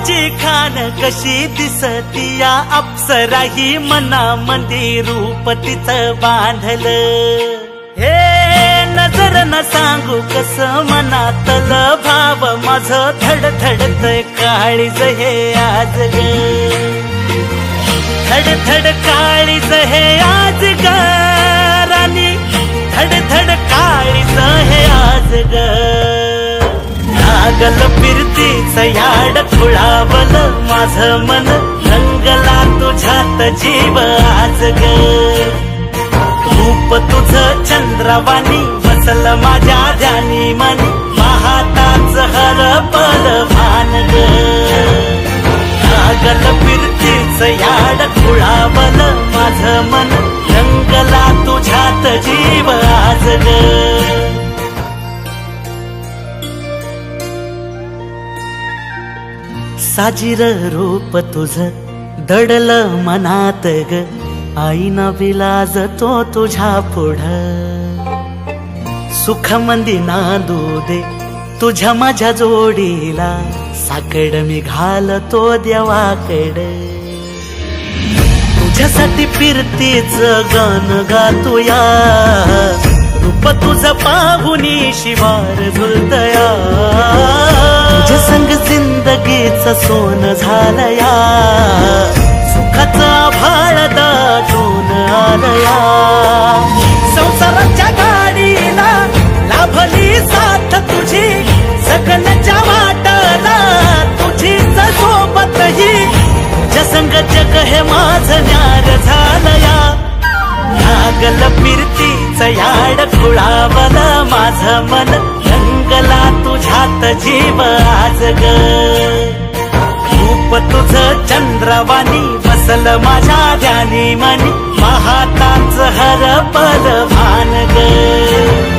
तुझी खान कशी दिसतीया अप्सरा ही मनामंदी रूप तिचं बांधलं हे नजर न सांगू कस मनातल भाव माझं धडधडतय काळीज हे आज ग धडधड काळीज हे आज ग राणी धडधड काळीज हे आज ग लागल फिरतीच याड खुळावलं माझं मन रंगला तुझ्यात जीव आज ग रूप तुझं चंद्रवाणी बसल माझ्या ध्यानी मनी पाहताच हरपल भान ग लागल फिरतीच याड खुळावल माझं मन रंगला तुझ्यात जीव आज ग साजीर रूप तुझं दडलं मनात ग आईना विलाज तो तुझ्या पुढं सुख मंदी नांदू दे तुझ्या माझ्या जोडीला साकड मी घालतो देवाकड तुझ्यासाठी फिरतीच गान गातोया रूप तुझं पाहुनी शिवार झुलतया तुझ्या संग जिंदगीच सोन झालया सुखाचा भाळ दाटून आलया संसाराच्या गाडीला लाभली साथ तुझी सगळ्याच्या वाटाला तुझीच सोबत ही तुझ्या संग जग हे माझं न्यार झालया लागल फिरतीच याड खुळावल माझं मन रंगला तुझ्यात जीव आज ग रूप तुझं चंद्रवाणी बसल माझ्या ध्यानी मनी पाहताच हरपल भान ग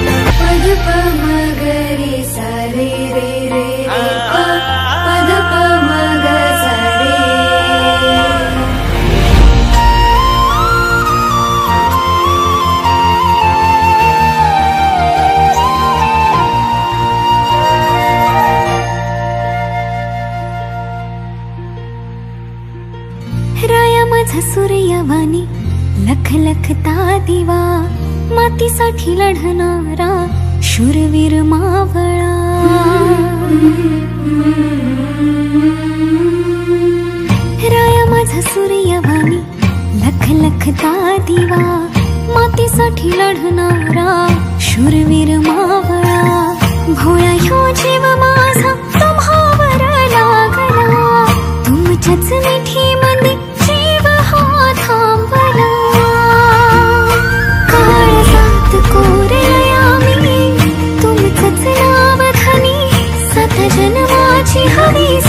सूर्यवाणी लख लखता दिवा मातीसाठी लढणारा शूरवीर मावळा राया माझा सूर्यवाणी लख लखता दिवा मातीसाठी लढणारा शूरवीर मावळा भोळा ह्यो जीव माझा तुम्हावर लागला तुमच्याच मिठी मध्ये थांबला काळजात कोरया मी तुमचंच नाव धनी सात जन्माची हवी